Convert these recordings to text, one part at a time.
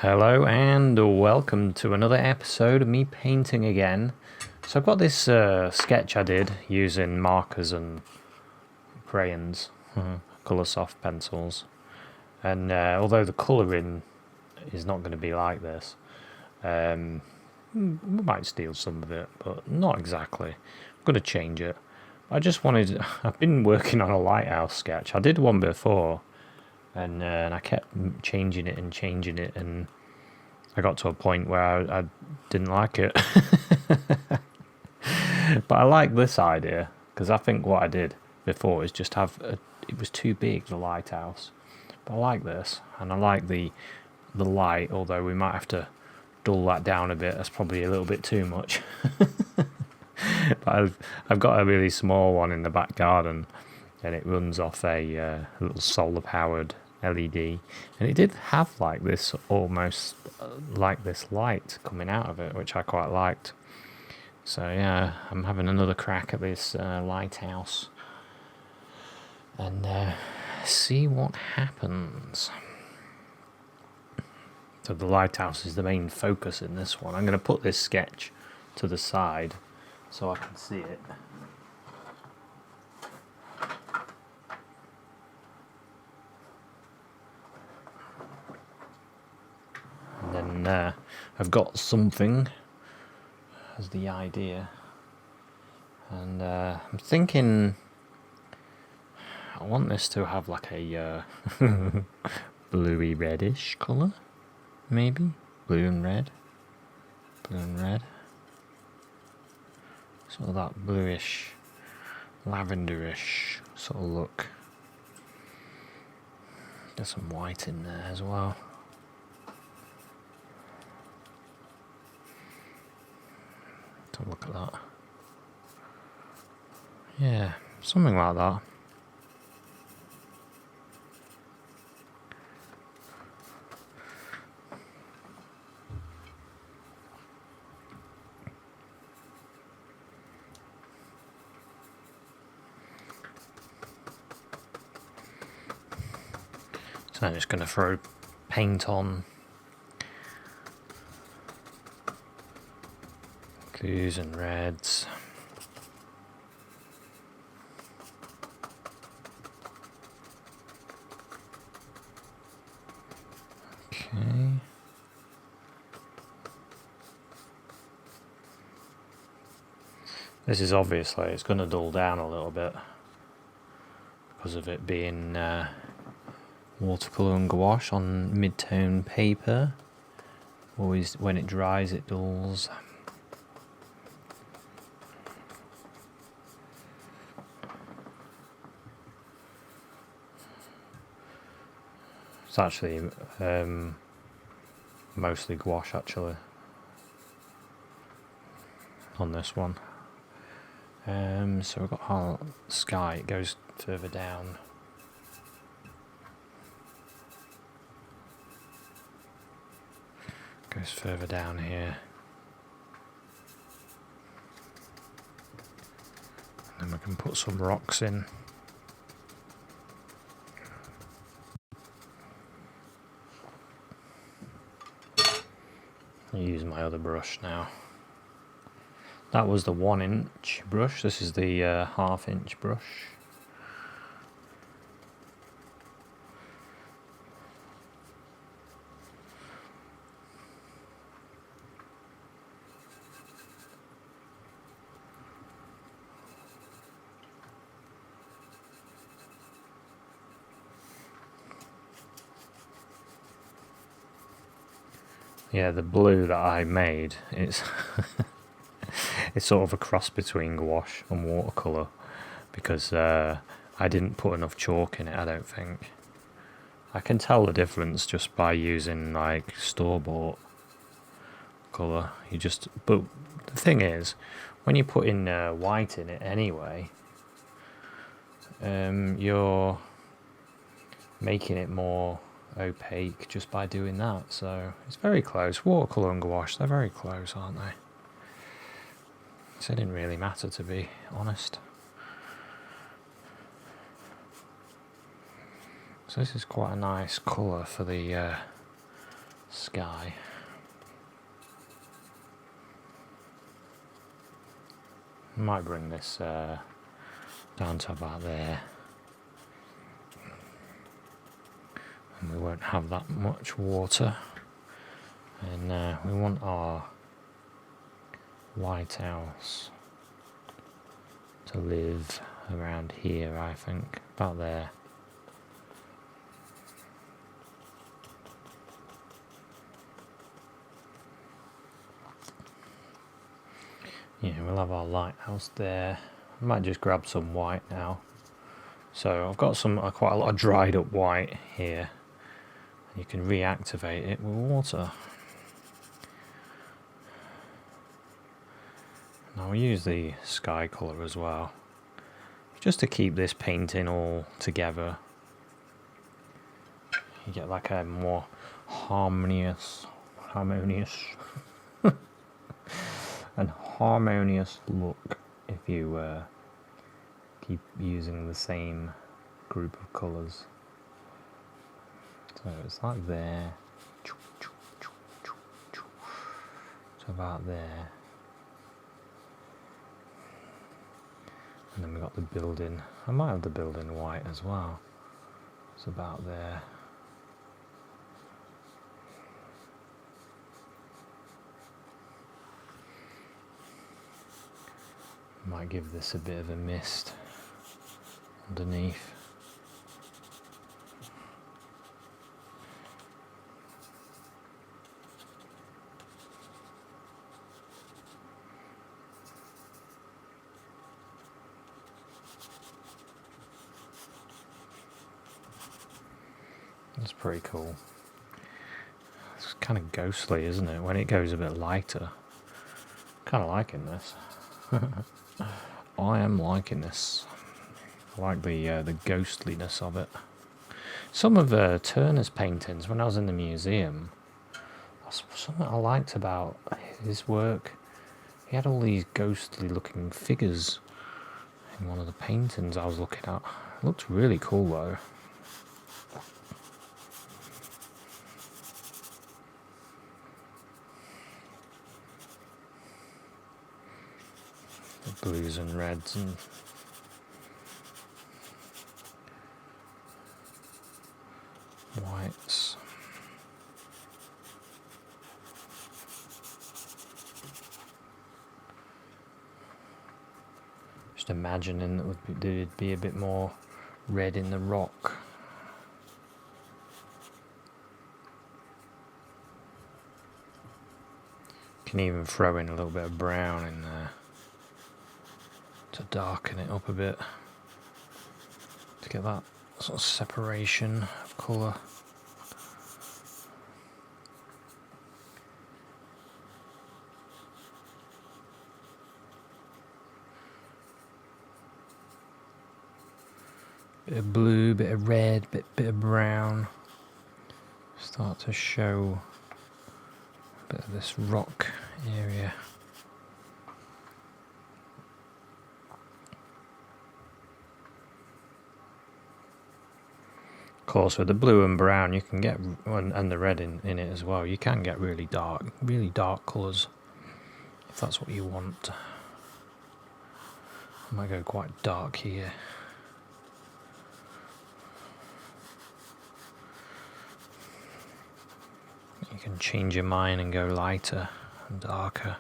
Hello and welcome to another episode of me painting again. So I've got this sketch I did using markers and crayons, colour soft pencils, and although the colouring is not going to be like this, we might steal some of it, but not exactly. I'm going to change it. I've been working on a Lighthouse sketch. I did one before, and I kept changing it, and I got to a point where I didn't like it. But I like this idea, because I think what I did before is just it was too big, the Lighthouse. But I like this, and I like the light, although we might have to dull that down a bit. That's probably a little bit too much. But I've got a really small one in the back garden, and it runs off a little solar powered LED, and it did have like this, almost like this light coming out of it, which I quite liked. So yeah, I'm having another crack at this Lighthouse and see what happens. So the Lighthouse is the main focus in this one. I'm going to put this sketch to the side so I can see it. And then I've got something as the idea, and I'm thinking I want this to have like a bluey reddish colour, maybe blue and red, sort of that bluish, lavenderish sort of look. Get some white in there as well. Look at that. Yeah, something like that. So I'm just going to throw paint on. Blues and reds. Okay. This is obviously, it's going to dull down a little bit because of it being watercolour and gouache on mid-tone paper. Always, when it dries, it dulls. It's actually mostly gouache actually on this one. So we've got our sky, it goes further down. Goes further down here. And then we can put some rocks in. I'll use my other brush now. That was the 1-inch brush. This is the 1/2-inch brush. Yeah, the blue that I made, it's it's sort of a cross between gouache and watercolour, because I didn't put enough chalk in it, I don't think. I can tell the difference just by using like store-bought colour. But the thing is, when you put in white in it anyway, you're making it more opaque just by doing that. So it's very close. Watercolour and gouache, they're very close, aren't they? So it didn't really matter, to be honest. So this is quite a nice colour for the sky. Might bring this down to about there, and we won't have that much water. And we want our lighthouse to live around here, I think, about there. Yeah, we'll have our lighthouse there. I might just grab some white now. So I've got some quite a lot of dried up white here. You can reactivate it with water. Now we'll use the sky colour as well, just to keep this painting all together. You get like a more harmonious and harmonious look if you keep using the same group of colours. So it's like there, it's about there, and then we got the building. I might have the building white as well. It's about there. Might give this a bit of a mist underneath. That's pretty cool. It's kind of ghostly, isn't it? When it goes a bit lighter. Kind of liking this. I am liking this. I like the ghostliness of it. Some of Turner's paintings, when I was in the museum, something I liked about his work, he had all these ghostly looking figures in one of the paintings I was looking at. It looked really cool though. The blues and reds and whites. Just imagining that there'd be a bit more red in the rock. You can even throw in a little bit of brown in there to darken it up a bit, to get that sort of separation of colour. Bit of blue, bit of red, bit of brown. Start to show a bit of this rock area. Of course, with the blue and brown, you can get, and the red in it as well, you can get really dark colours, if that's what you want. I might go quite dark here. You can change your mind and go lighter and darker.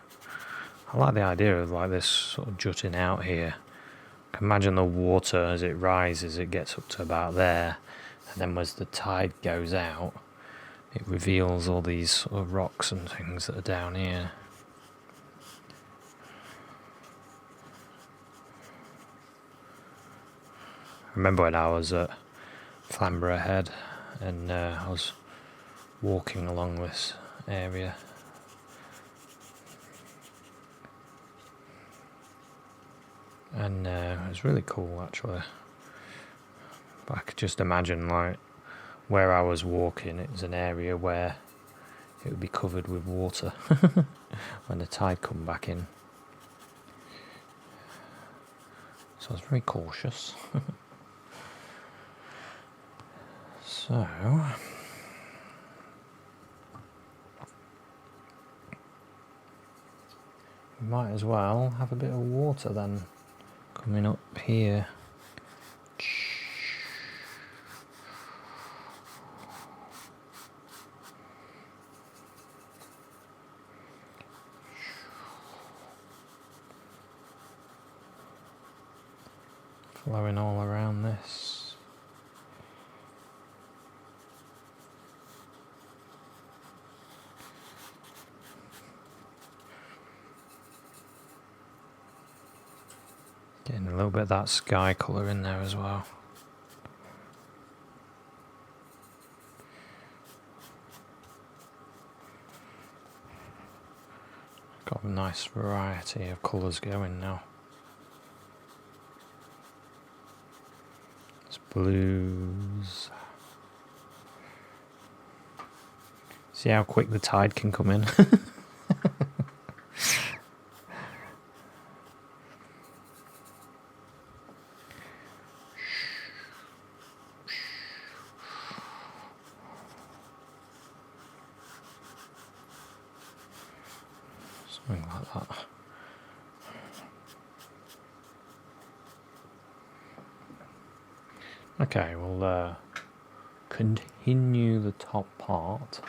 I like the idea of like this sort of jutting out here. Imagine the water as it rises, it gets up to about there. And then as the tide goes out, it reveals all these sort of rocks and things that are down here. I remember when I was at Flamborough Head and I was walking along this area. And it was really cool actually. But I could just imagine like where I was walking, it was an area where it would be covered with water when the tide come back in. So I was very cautious. So We might as well have a bit of water then coming up here. Flowing all around this. Getting a little bit of that sky colour in there as well. Got a nice variety of colours going now. It's blues. See how quick the tide can come in? Something like that. Okay, we'll continue the top part.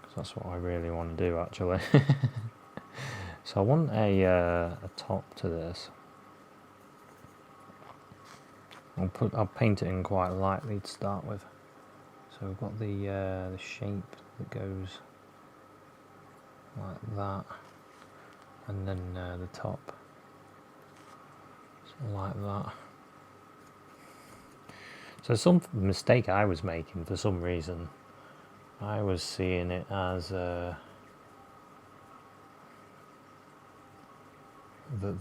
Because that's what I really want to do, actually. So I want a top to this. I'll paint it in quite lightly to start with. So we've got the shape that goes like that, and then the top, so like that. So some mistake I was making for some reason, I was seeing it as that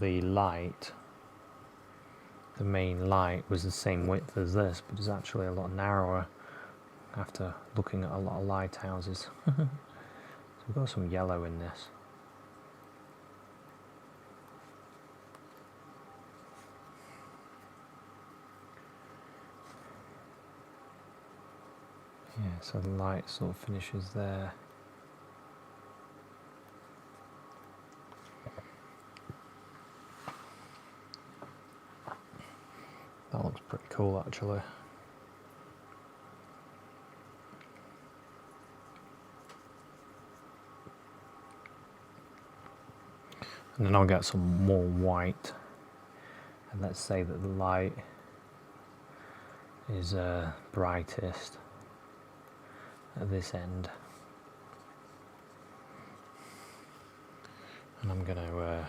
the light, the main light, was the same width as this, but it's actually a lot narrower after looking at a lot of lighthouses. So we've got some yellow in this. Yeah, so the light sort of finishes there. That looks pretty cool, actually. And then I'll get some more white, and let's say that the light is brightest at this end, and I'm going to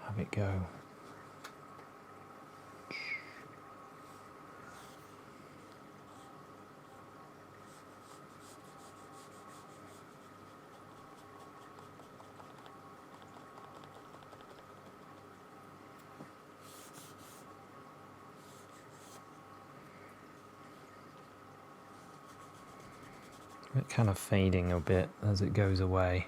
have it go. It kind of fading a bit as it goes away.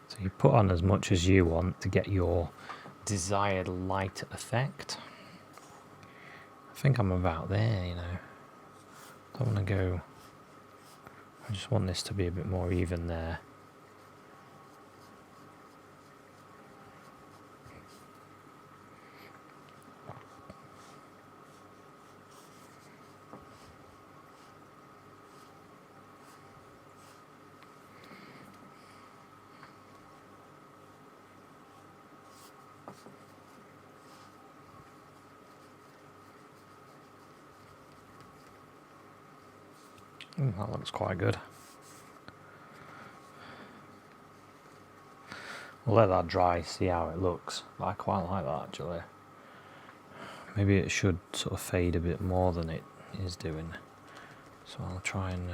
So you put on as much as you want to get your desired light effect. I think I'm about there, you know. Don't want to go... I just want this to be a bit more even there. That looks quite good. We'll let that dry, see how it looks. But I quite like that, actually. Maybe it should sort of fade a bit more than it is doing. So I'll try and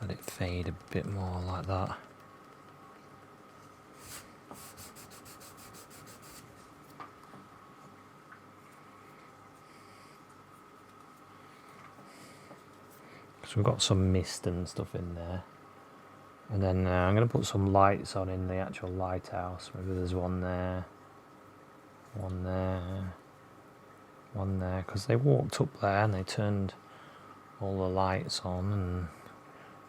Let it fade a bit more like that. So we've got some mist and stuff in there. And then I'm going to put some lights on in the actual lighthouse. Maybe there's one there, one there, one there. Because they walked up there and they turned all the lights on. And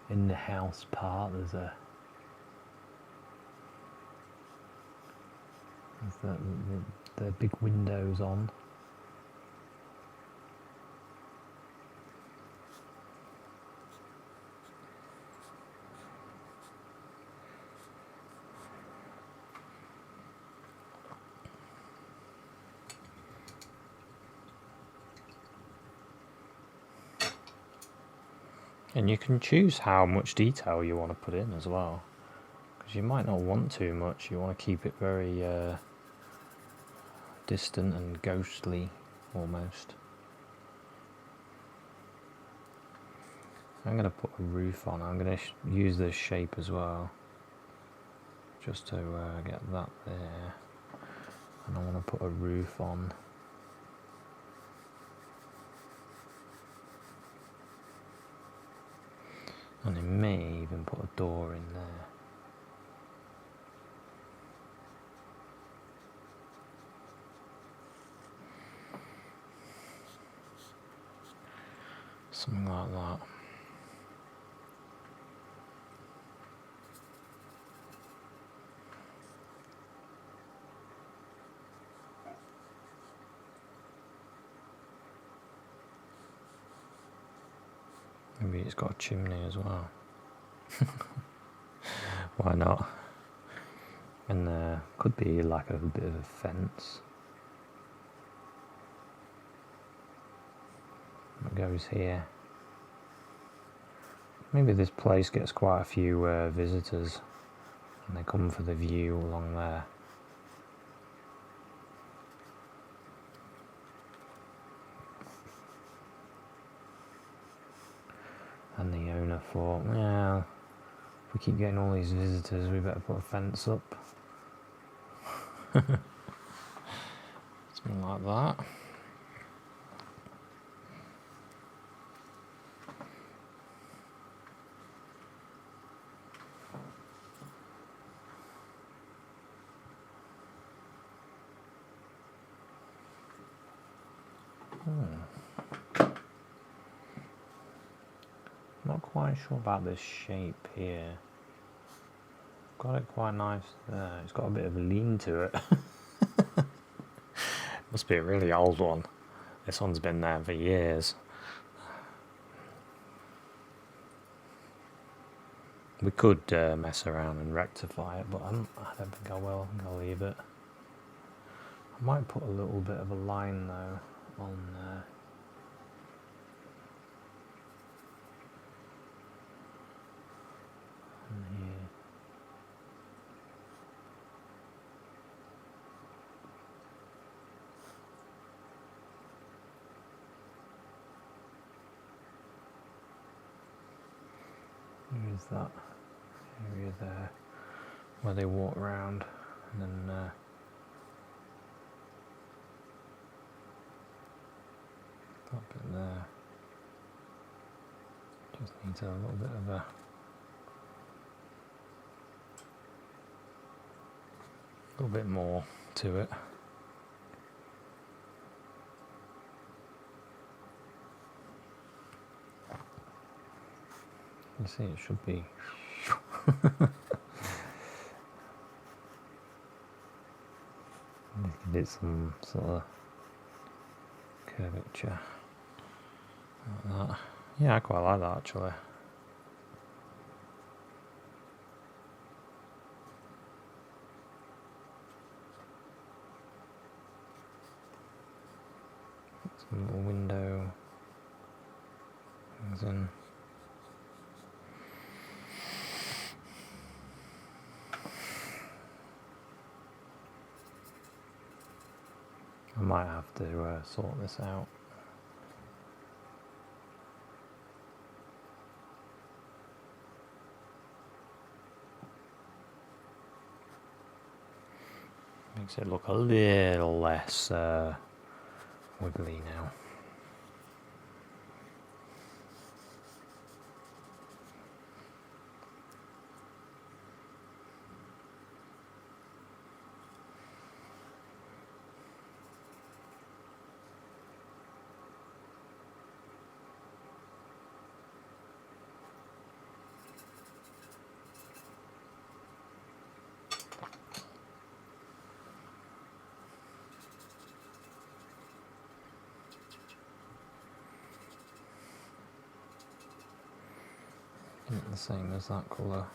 in the house part there's the big windows on. And you can choose how much detail you want to put in as well, because you might not want too much. You want to keep it very distant and ghostly almost. I'm going to put a roof on. I'm going to use this shape as well, just to get that there. And I want to put a roof on. And I may even put a door in there. Something like that. Maybe it's got a chimney as well. Why not? And there could be like a bit of a fence that goes here. Maybe this place gets quite a few visitors and they come for the view along there. And the owner thought, well, if we keep getting all these visitors, we better put a fence up. Something like that. Not quite sure about this shape here. Got it quite nice there. It's got a bit of a lean to it. Must be a really old one. This one's been there for years. We could mess around and rectify it, but I don't think I will. I think I'll leave it. I might put a little bit of a line though on there. Here. Where's that area there where they walk around, and then that bit there just needs a little bit of a little bit more to it. You see, it should be. Give it some sort of curvature like that. Yeah, I quite like that actually. Some little window things in. I might have to sort this out. Makes it look a little less wiggly now. The same as that colour.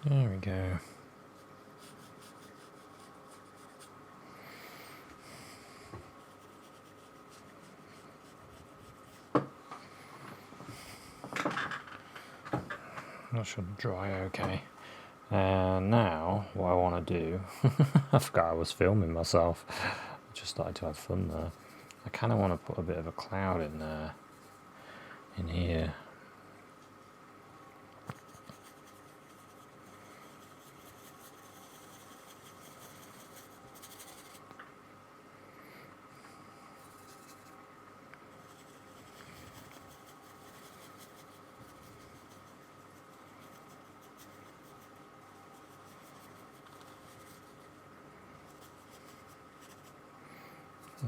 There we go. That should dry okay. And now, what I want to do, I forgot I was filming myself. I just started to have fun there. I kind of want to put a bit of a cloud in there, in here.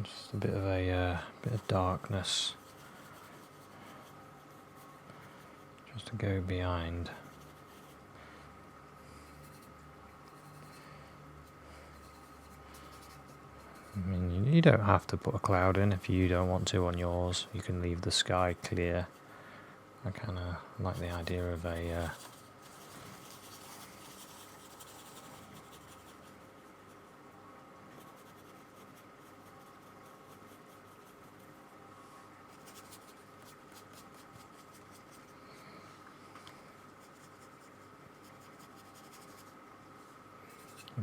Just a bit of darkness, just to go behind. I mean, you don't have to put a cloud in if you don't want to on yours. You can leave the sky clear. I kind of like the idea of a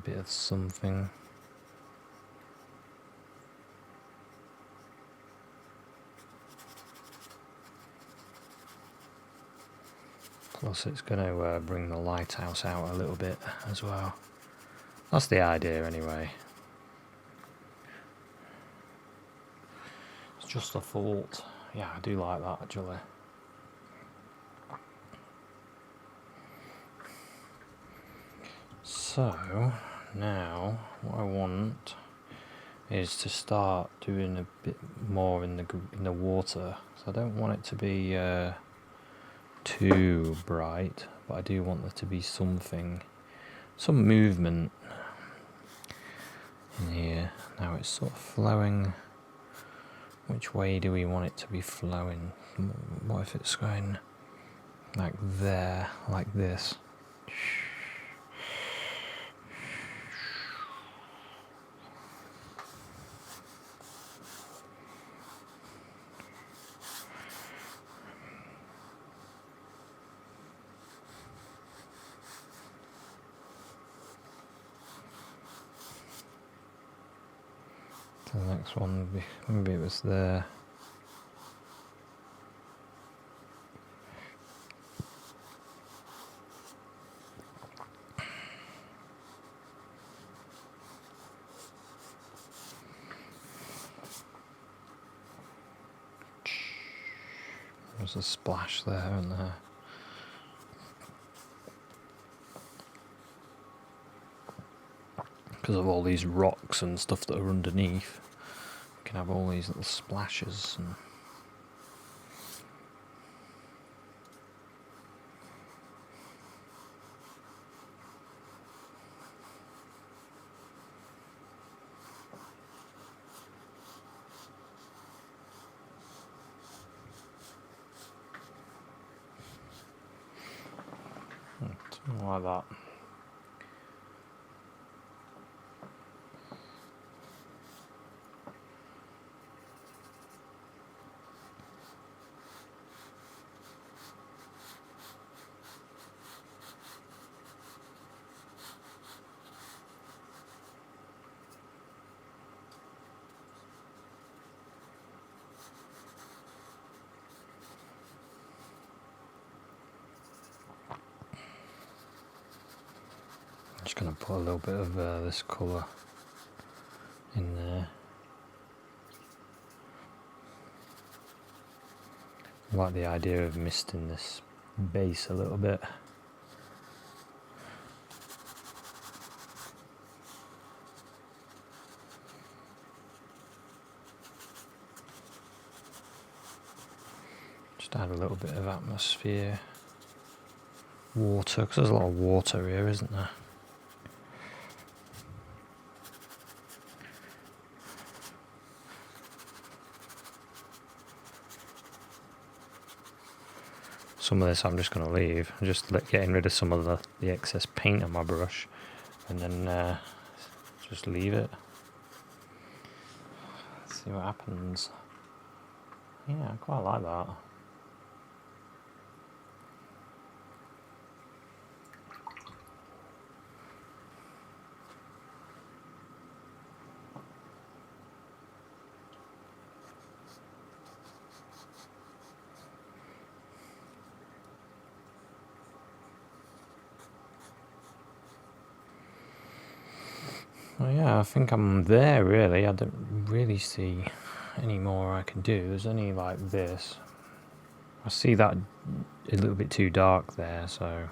bit of something. Plus it's going to bring the lighthouse out a little bit as well. That's the idea anyway. It's just a thought. Yeah, I do like that actually. So now what I want is to start doing a bit more in the water. So I don't want it to be too bright, but I do want there to be some movement in here. Now it's sort of flowing. Which way do we want it to be flowing? What if it's going like there, like this? The next one would be, maybe it was there. There's a splash there and there. Because of all these rocks and stuff that are underneath, you can have all these little splashes. And Like that. Just going to put a little bit of this colour in there. I like the idea of misting this base a little bit. Just add a little bit of atmosphere. Water, because there's a lot of water here, isn't there? Some of this I'm just going to leave. I'm just getting rid of some of the excess paint on my brush, and then just leave it. See what happens. Yeah, I quite like that. Well, yeah, I think I'm there really. I don't really see any more I can do. There's only like this. I see that a little bit too dark there, so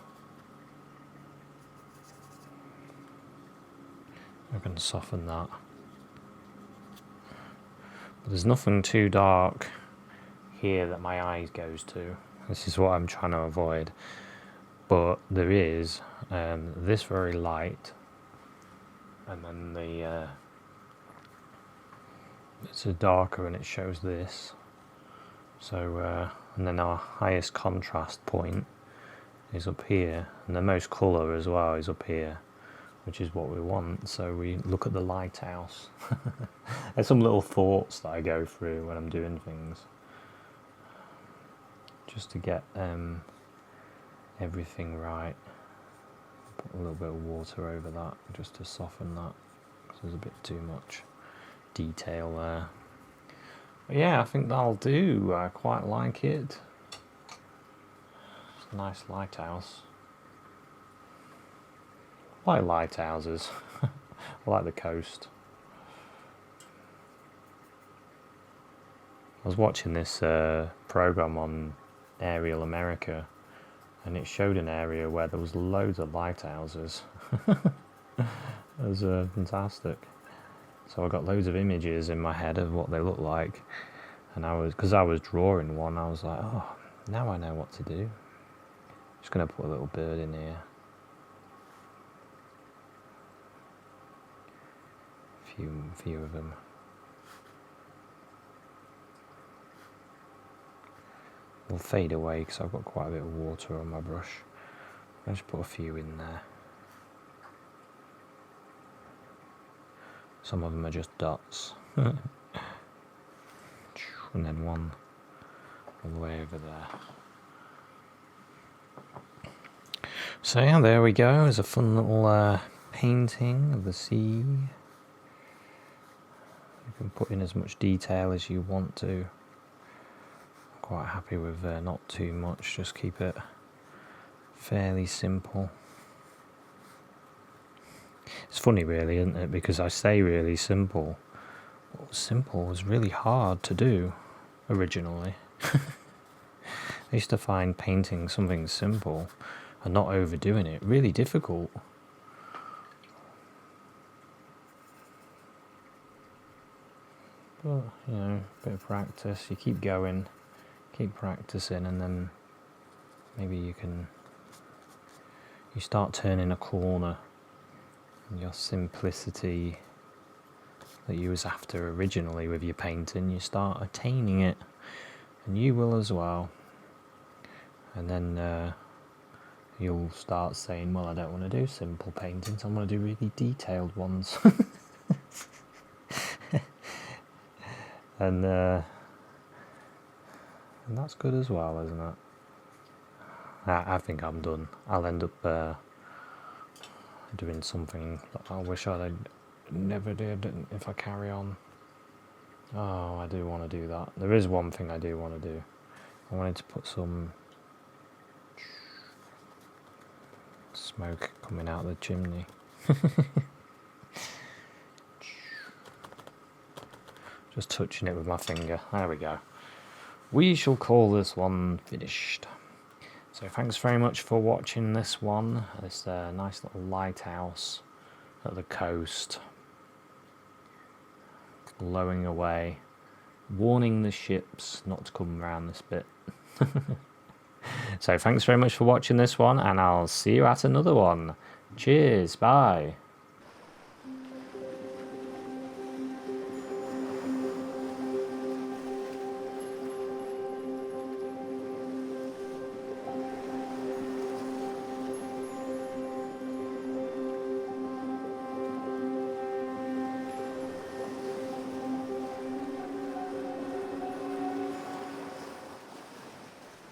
I can soften that. But there's nothing too dark here that my eye goes to. This is what I'm trying to avoid. But there is this very light. And then it's a darker and it shows this. So and then our highest contrast point is up here, and the most colour as well is up here, which is what we want. So we look at the lighthouse. There's some little thoughts that I go through when I'm doing things, just to get everything right. Put a little bit of water over that just to soften that, because there's a bit too much detail there. But yeah, I think that'll do. I quite like it. It's a nice lighthouse. I like lighthouses. I like the coast. I was watching this program on Aerial America, and it showed an area where there was loads of lighthouses. It was fantastic. So I got loads of images in my head of what they look like, and because I was drawing one, I was like, oh, now I know what to do. Just going to put a little bird in here. Few of them. Will fade away because I've got quite a bit of water on my brush. I'll just put a few in there. Some of them are just dots. And then one all the way over there. So yeah, there we go. It's a fun little painting of the sea. You can put in as much detail as you want to. Quite happy with not too much, just keep it fairly simple. It's funny really, isn't it, because I say really simple. Well, simple was really hard to do originally. I used to find painting something simple and not overdoing it really difficult. But, you know, a bit of practice, you keep going. Keep practicing, and then maybe you start turning a corner, and your simplicity that you was after originally with your painting, you start attaining it, and you will as well. And then you'll start saying, well, I don't want to do simple paintings, I want to do really detailed ones. and that's good as well, isn't it? I think I'm done. I'll end up doing something that I wish I never did if I carry on. Oh, I do want to do that. There is one thing I do want to do. I wanted to put some smoke coming out of the chimney. Just touching it with my finger. There we go. We shall call this one finished. So thanks very much for watching this one. This nice little lighthouse at the coast, glowing away, warning the ships not to come around this bit. So thanks very much for watching this one, and I'll see you at another one. Cheers, bye.